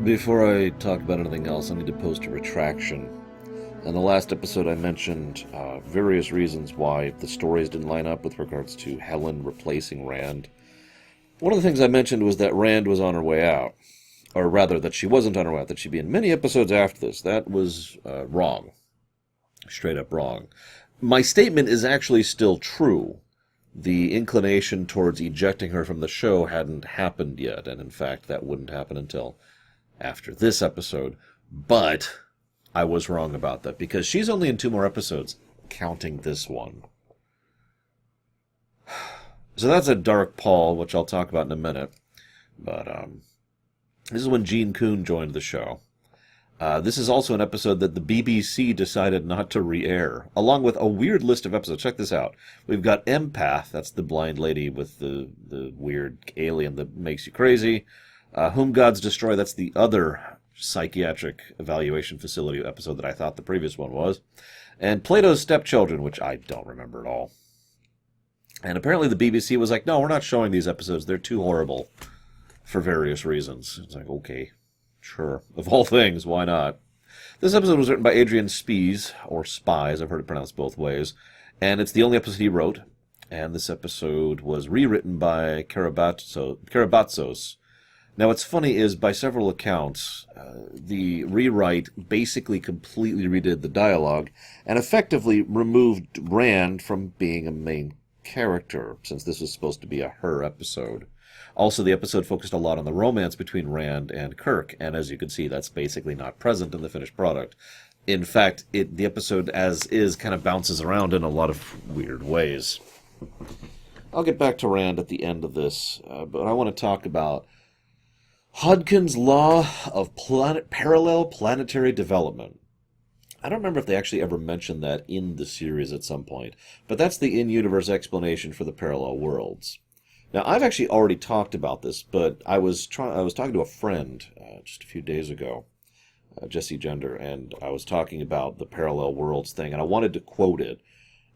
Before I talk about anything else, I need to post a retraction. In the last episode, I mentioned various reasons why the stories didn't line up with regards to Helen replacing Rand. One of the things I mentioned was that Rand was on her way out. Or rather, that she wasn't on her way out, that she'd be in many episodes after this. That was wrong. Straight up wrong. My statement is actually still true. The inclination towards ejecting her from the show hadn't happened yet, and in fact, that wouldn't happen until after this episode. But I was wrong about that, because she's only in 2 more episodes, counting this one. So that's a dark Paul, which I'll talk about in a minute. But this is when Gene Coon joined the show. This is also an episode that the BBC decided not to re-air, along with a weird list of episodes. Check this out. We've got Empath, that's the blind lady with the weird alien that makes you crazy. Whom Gods Destroy, that's the other psychiatric evaluation facility episode that I thought the previous one was. And Plato's Stepchildren, which I don't remember at all. And apparently the BBC was like, no, we're not showing these episodes. They're too horrible for various reasons. It's like, okay, sure. Of all things, why not? This episode was written by Adrian Spies, or Spies, I've heard it pronounced both ways. And it's the only episode he wrote. And this episode was rewritten by Karabatsos. Now, what's funny is, by several accounts, the rewrite basically completely redid the dialogue and effectively removed Rand from being a main character, since this was supposed to be a her episode. Also, the episode focused a lot on the romance between Rand and Kirk, and as you can see, that's basically not present in the finished product. In fact, the episode as is kind of bounces around in a lot of weird ways. I'll get back to Rand at the end of this, but I want to talk about Hodgkin's law of parallel planetary development. I don't remember if they actually ever mentioned that in the series at some point, but that's the in-universe explanation for the parallel worlds. Now, I've actually already talked about this, but I was talking to a friend just a few days ago, Jesse Gender, and I was talking about the parallel worlds thing, and I wanted to quote it,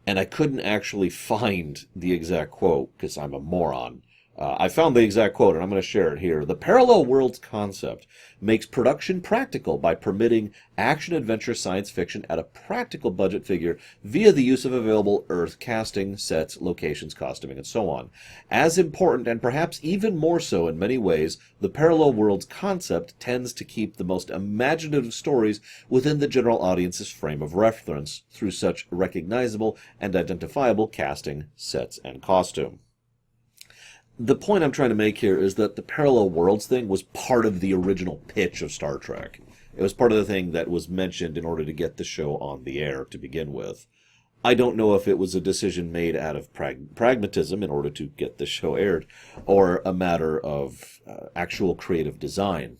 and I couldn't actually find the exact quote because I'm a moron. I found the exact quote, and I'm going to share it here. The parallel worlds concept makes production practical by permitting action-adventure science fiction at a practical budget figure via the use of available Earth casting, sets, locations, costuming, and so on. As important, and perhaps even more so in many ways, the parallel worlds concept tends to keep the most imaginative stories within the general audience's frame of reference through such recognizable and identifiable casting, sets, and costume. The point I'm trying to make here is that the parallel worlds thing was part of the original pitch of Star Trek. It was part of the thing that was mentioned in order to get the show on the air to begin with. I don't know if it was a decision made out of pragmatism in order to get the show aired, or a matter of actual creative design.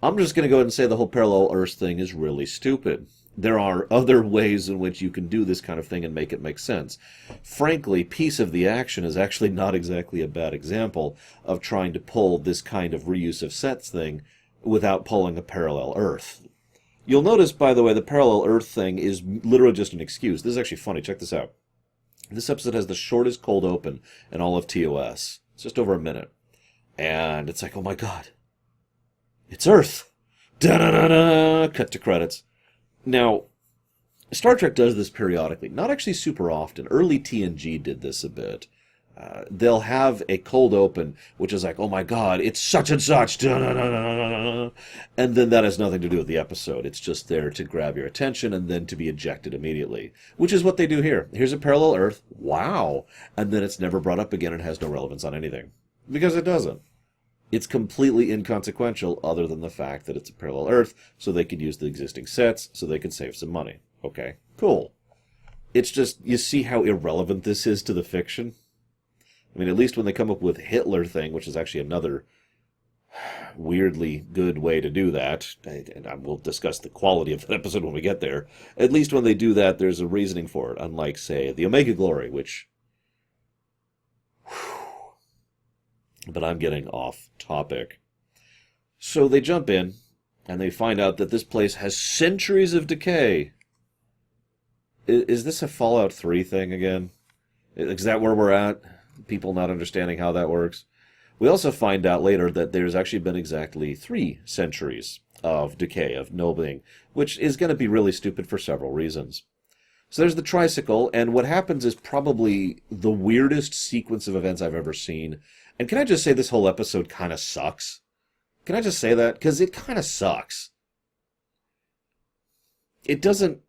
I'm just going to go ahead and say the whole parallel Earth thing is really stupid. There are other ways in which you can do this kind of thing and make it make sense. Frankly, Piece of the Action is actually not exactly a bad example of trying to pull this kind of reuse of sets thing without pulling a parallel Earth. You'll notice, by the way, the parallel Earth thing is literally just an excuse. This is actually funny. Check this out. This episode has the shortest cold open in all of TOS. It's just over a minute. And it's like, oh my god, it's Earth! Da-da-da-da! Cut to credits. Now, Star Trek does this periodically. Not actually super often. Early TNG did this a bit. They'll have a cold open, which is like, oh my god, it's such and such. And then that has nothing to do with the episode. It's just there to grab your attention and then to be ejected immediately. Which is what they do here. Here's a parallel Earth. Wow. And then it's never brought up again and has no relevance on anything. Because it doesn't. It's completely inconsequential other than the fact that it's a parallel Earth, so they could use the existing sets, so they could save some money. Okay, cool. It's just, you see how irrelevant this is to the fiction? I mean, at least when they come up with Hitler thing, which is actually another weirdly good way to do that, and I will discuss the quality of that episode when we get there, at least when they do that, there's a reasoning for it, unlike, say, the Omega Glory, which... But I'm getting off topic. So they jump in, and they find out that this place has centuries of decay. Is this a Fallout 3 thing again? Is that where we're at? People not understanding how that works? We also find out later that there's actually been exactly 3 centuries of decay, of nobling, which is going to be really stupid for several reasons. So there's the tricycle, and what happens is probably the weirdest sequence of events I've ever seen. And can I just say this whole episode kind of sucks? Can I just say that? Because it kind of sucks. It doesn't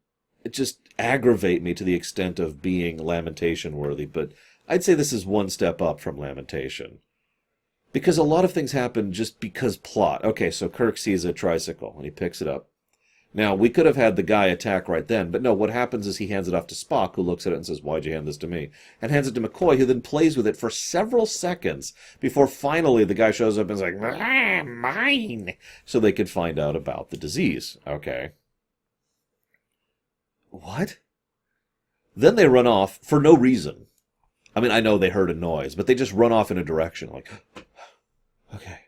just aggravate me to the extent of being lamentation worthy, but I'd say this is one step up from lamentation. Because a lot of things happen just because plot. Okay, so Kirk sees a tricycle, and he picks it up. Now, we could have had the guy attack right then, but no, what happens is he hands it off to Spock, who looks at it and says, "Why'd you hand this to me?" And hands it to McCoy, who then plays with it for several seconds before finally the guy shows up and is like, "Ah, mine!" So they could find out about the disease. Okay. What? Then they run off for no reason. I mean, I know they heard a noise, but they just run off in a direction, like, okay.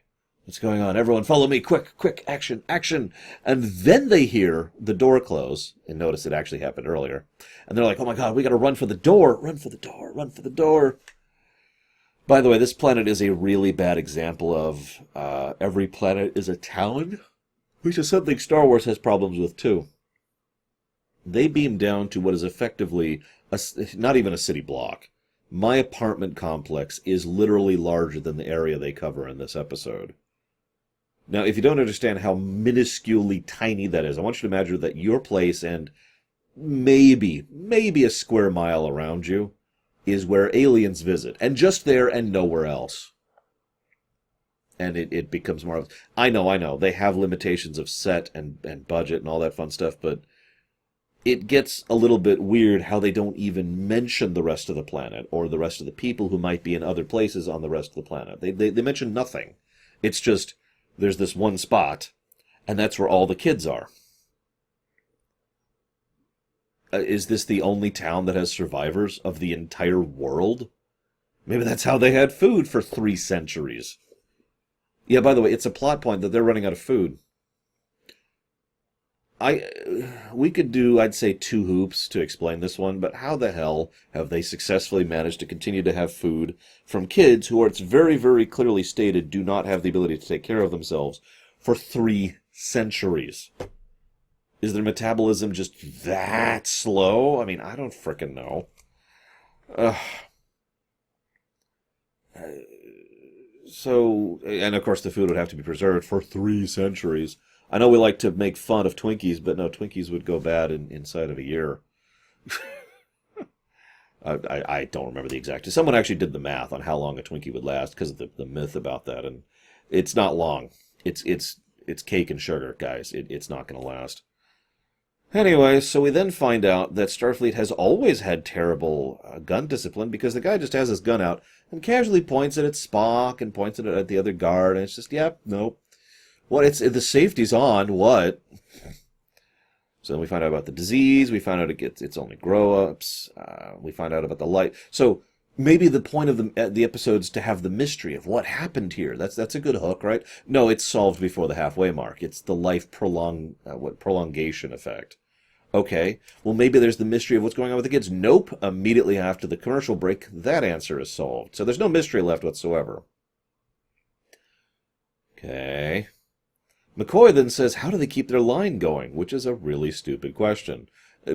What's going on? Everyone follow me. Quick, quick, action, action. And then they hear the door close. And notice it actually happened earlier. And they're like, oh my God, we got to run for the door. Run for the door. Run for the door. By the way, this planet is a really bad example of every planet is a town, which is something Star Wars has problems with too. They beam down to what is effectively not even a city block. My apartment complex is literally larger than the area they cover in this episode. Now, if you don't understand how minusculely tiny that is, I want you to imagine that your place and maybe a square mile around you is where aliens visit. And just there and nowhere else. And it becomes more of... I know, they have limitations of set and budget and all that fun stuff, but it gets a little bit weird how they don't even mention the rest of the planet or the rest of the people who might be in other places on the rest of the planet. They mention nothing. It's just... there's this one spot, and that's where all the kids are. Is this the only town that has survivors of the entire world? Maybe that's how they had food for 3 centuries. Yeah, by the way, it's a plot point that they're running out of food. We could do, I'd say, 2 hoops to explain this one, but how the hell have they successfully managed to continue to have food from kids who are, it's very, very clearly stated, do not have the ability to take care of themselves for 3 centuries? Is their metabolism just that slow? I mean, I don't frickin' know. So, and of course the food would have to be preserved for 3 centuries. I know we like to make fun of Twinkies, but no, Twinkies would go bad inside of a year. I don't remember the exact. Someone actually did the math on how long a Twinkie would last because of the myth about that, and it's not long. It's cake and sugar, guys. It's not going to last. Anyway, so we then find out that Starfleet has always had terrible gun discipline because the guy just has his gun out and casually points it at Spock and points it at the other guard, and it's just, yep, nope. What? The safety's on. What? So then we find out about the disease. We find out it's only grow-ups. We find out about the light. So maybe the point of the episode's to have the mystery of what happened here. That's a good hook, right? No, it's solved before the halfway mark. It's the life prolongation effect. Okay, well maybe there's the mystery of what's going on with the kids. Nope. Immediately after the commercial break, that answer is solved. So there's no mystery left whatsoever. Okay. McCoy then says, how do they keep their line going? Which is a really stupid question.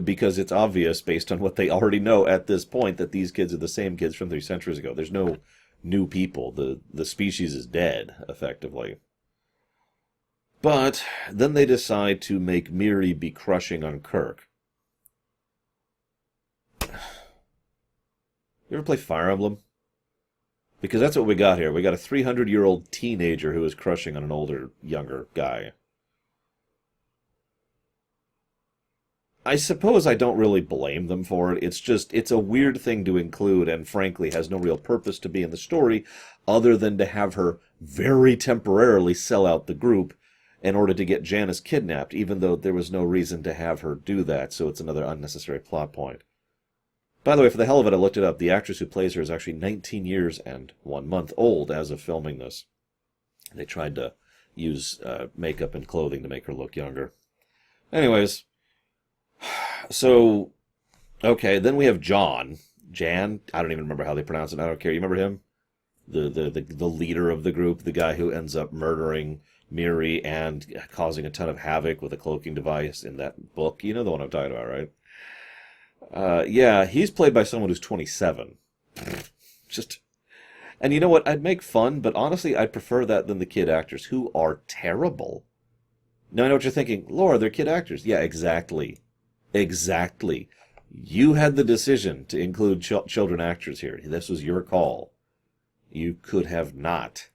Because it's obvious, based on what they already know at this point, that these kids are the same kids from 3 centuries ago. There's no new people. The species is dead, effectively. But then they decide to make Miri be crushing on Kirk. You ever play Fire Emblem? Because that's what we got here. We got a 300-year-old teenager who is crushing on an older, younger guy. I suppose I don't really blame them for it. It's a weird thing to include and frankly has no real purpose to be in the story other than to have her very temporarily sell out the group in order to get Janice kidnapped, even though there was no reason to have her do that, so it's another unnecessary plot point. By the way, for the hell of it, I looked it up. The actress who plays her is actually 19 years and 1 month old as of filming this. They tried to use makeup and clothing to make her look younger. Anyways, so, okay, then we have Jan. I don't even remember how they pronounce it. I don't care. You remember him? the leader of the group, the guy who ends up murdering Miri and causing a ton of havoc with a cloaking device in that book. You know the one I'm talking about, right? Yeah, he's played by someone who's 27. Just, and you know what? I'd make fun, but honestly, I'd prefer that than the kid actors, who are terrible. Now I know what you're thinking. Laura, they're kid actors. Yeah, exactly. Exactly. You had the decision to include children actors here. This was your call. You could have not.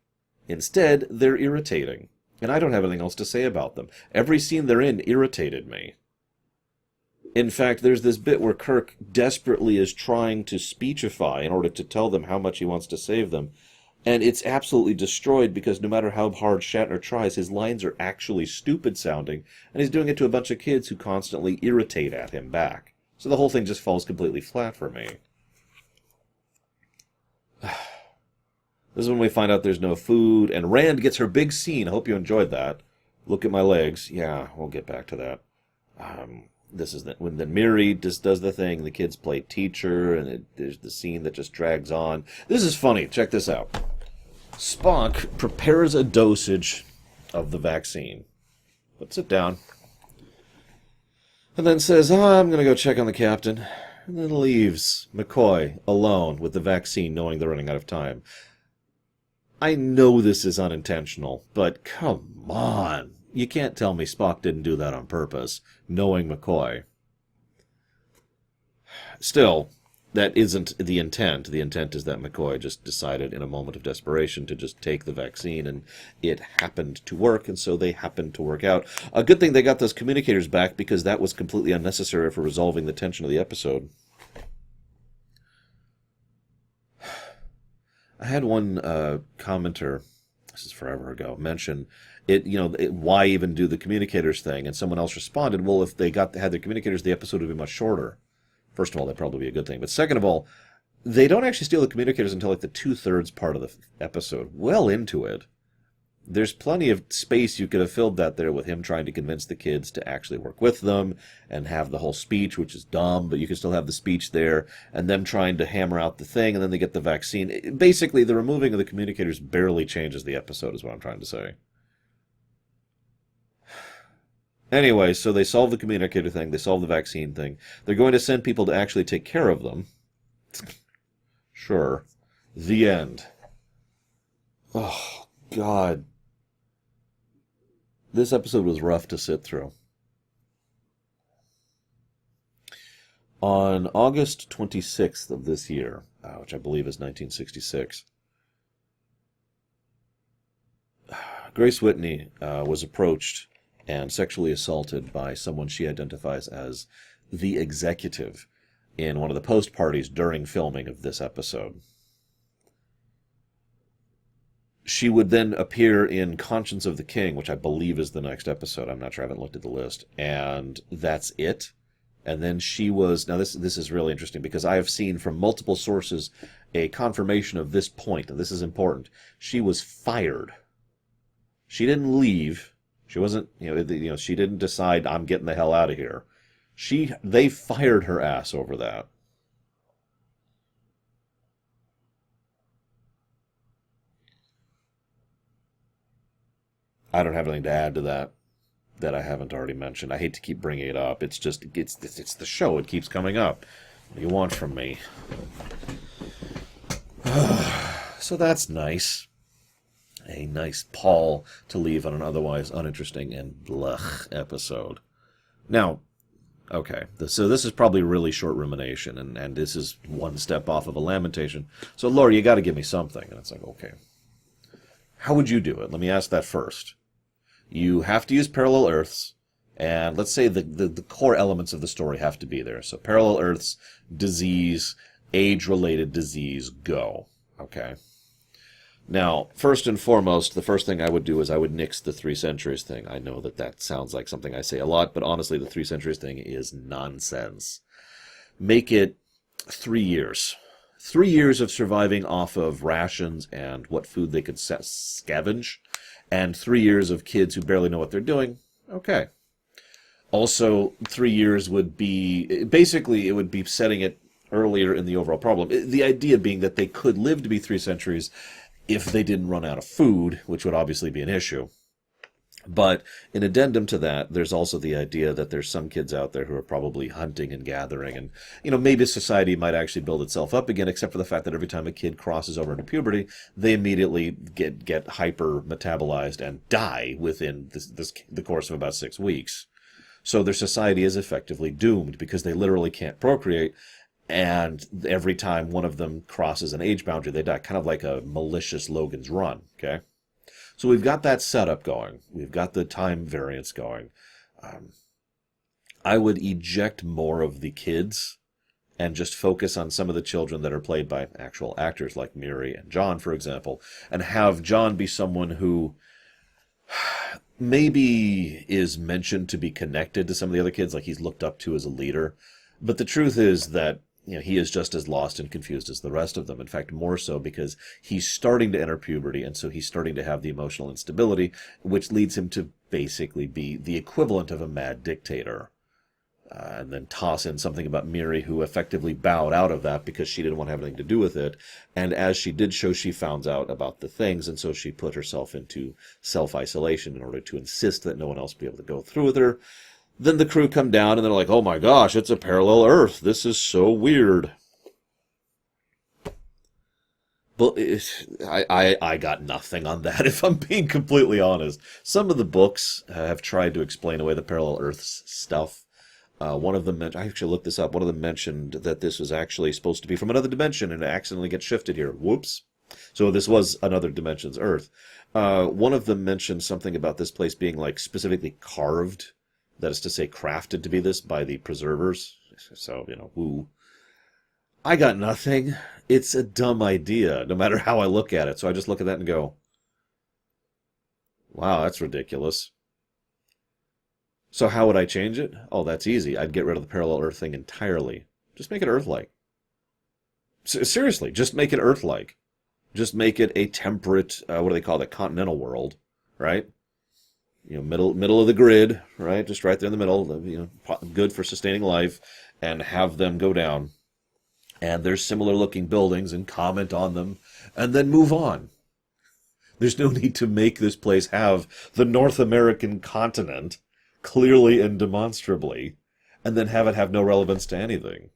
Instead, they're irritating. And I don't have anything else to say about them. Every scene they're in irritated me. In fact, there's this bit where Kirk desperately is trying to speechify in order to tell them how much he wants to save them. And it's absolutely destroyed because no matter how hard Shatner tries, his lines are actually stupid sounding, and he's doing it to a bunch of kids who constantly irritate at him back. So the whole thing just falls completely flat for me. This is when we find out there's no food, and Rand gets her big scene. I hope you enjoyed that. Look at my legs. Yeah, we'll get back to that. This is when the Miri just does the thing. The kids play teacher, and there's the scene that just drags on. This is funny. Check this out. Spock prepares a dosage of the vaccine. Puts it down. And then says, I'm going to go check on the captain. And then leaves McCoy alone with the vaccine, knowing they're running out of time. I know this is unintentional, but come on. You can't tell me Spock didn't do that on purpose, knowing McCoy. Still, that isn't the intent. The intent is that McCoy just decided in a moment of desperation to just take the vaccine, and it happened to work, and so they happened to work out. A good thing they got those communicators back, because that was completely unnecessary for resolving the tension of the episode. I had one commenter, this is forever ago, mention why even do the communicators thing? And someone else responded, well, if they had their communicators, the episode would be much shorter. First of all, that'd probably be a good thing. But second of all, they don't actually steal the communicators until like the 2/3 part of the episode. Well into it. There's plenty of space you could have filled that there with him trying to convince the kids to actually work with them and have the whole speech, which is dumb, but you can still have the speech there, and them trying to hammer out the thing, and then they get the vaccine. Basically, the removing of the communicators barely changes the episode, is what I'm trying to say. Anyway, so they solve the communicator thing, they solve the vaccine thing. They're going to send people to actually take care of them. Sure. The end. Oh, God. This episode was rough to sit through. On August 26th of this year, which I believe is 1966, Grace Whitney was approached and sexually assaulted by someone she identifies as the executive in one of the post parties during filming of this episode. She would then appear in Conscience of the King, which I believe is the next episode. I'm not sure. I haven't looked at the list. And that's it. And then she was... Now, this is really interesting because I have seen from multiple sources a confirmation of this point, and this is important. She was fired. She didn't leave. She wasn't, she didn't decide, I'm getting the hell out of here. They fired her ass over that. I don't have anything to add to that I haven't already mentioned. I hate to keep bringing it up. It's just, it's the show. It keeps coming up. What do you want from me? So that's nice. A nice pall to leave on an otherwise uninteresting and blech episode. Now, okay, so this is probably a really short rumination, and this is one step off of a lamentation. So, Laura, you got to give me something. And it's like, okay, how would you do it? Let me ask that first. You have to use parallel Earths, and let's say the core elements of the story have to be there. So parallel Earths, disease, age-related disease, go. Okay. Now, first and foremost, the first thing I would do is I would nix the 3 centuries thing. I know that sounds like something I say a lot, but honestly, the 3 centuries thing is nonsense. Make it 3 years. 3 years of surviving off of rations and what food they could scavenge, and 3 years of kids who barely know what they're doing. Okay. Also, 3 years would be, basically, it would be setting it earlier in the overall problem. The idea being that they could live to be 3 centuries, if they didn't run out of food, which would obviously be an issue. But in addendum to that, there's also the idea that there's some kids out there who are probably hunting and gathering, and maybe society might actually build itself up again, except for the fact that every time a kid crosses over into puberty, they immediately get hyper metabolized and die within the course of about 6 weeks. So their society is effectively doomed because they literally can't procreate, and every time one of them crosses an age boundary, they die, kind of like a malicious Logan's Run. Okay. So we've got that setup going. We've got the time variance going. I would eject more of the kids and just focus on some of the children that are played by actual actors like Miri and John, for example, and have John be someone who maybe is mentioned to be connected to some of the other kids, like he's looked up to as a leader. But the truth is that he is just as lost and confused as the rest of them. In fact, more so because he's starting to enter puberty, and so he's starting to have the emotional instability, which leads him to basically be the equivalent of a mad dictator. And then toss in something about Miri, who effectively bowed out of that because she didn't want to have anything to do with it. And as she did show, she found out about the things, and so she put herself into self-isolation in order to insist that no one else be able to go through with her. Then the crew come down and they're like, oh my gosh, it's a parallel Earth. This is so weird. But I got nothing on that, if I'm being completely honest. Some of the books have tried to explain away the parallel Earth stuff. One of them, I actually looked this up, one of them mentioned that this was actually supposed to be from another dimension and it accidentally gets shifted here. Whoops. So this was another dimension's Earth. One of them mentioned something about this place being like specifically carved. That is to say, crafted to be this by the preservers. So, woo. I got nothing. It's a dumb idea, no matter how I look at it. So I just look at that and go, wow, that's ridiculous. So how would I change it? Oh, that's easy. I'd get rid of the parallel Earth thing entirely. Just make it Earth-like. Seriously, just make it Earth-like. Just make it a temperate, what do they call it, continental world, right? Middle of the grid, right? Just right there in the middle, good for sustaining life, and have them go down. And there's similar looking buildings and comment on them, and then move on. There's no need to make this place have the North American continent clearly and demonstrably, and then have it have no relevance to anything.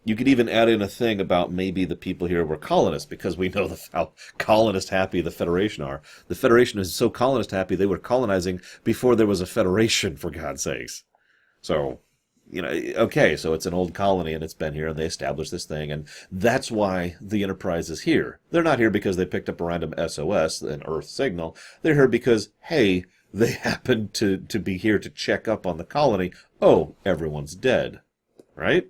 You could even add in a thing about maybe the people here were colonists, because we know how colonist happy the Federation are. The Federation is so colonist happy they were colonizing before there was a Federation, for God's sakes. So, okay, so it's an old colony and it's been here and they established this thing, and that's why the Enterprise is here. They're not here because they picked up a random SOS, an Earth signal. They're here because, hey, they happen to be here to check up on the colony. Oh, everyone's dead, right?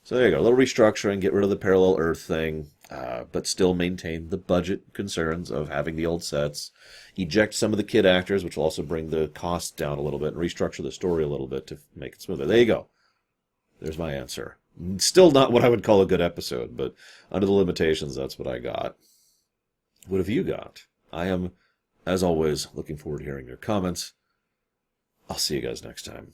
So there you go, a little restructuring, get rid of the parallel Earth thing, but still maintain the budget concerns of having the old sets. Eject some of the kid actors, which will also bring the cost down a little bit, and restructure the story a little bit to make it smoother. There you go. There's my answer. Still not what I would call a good episode, but under the limitations, that's what I got. What have you got? I am, as always, looking forward to hearing your comments. I'll see you guys next time.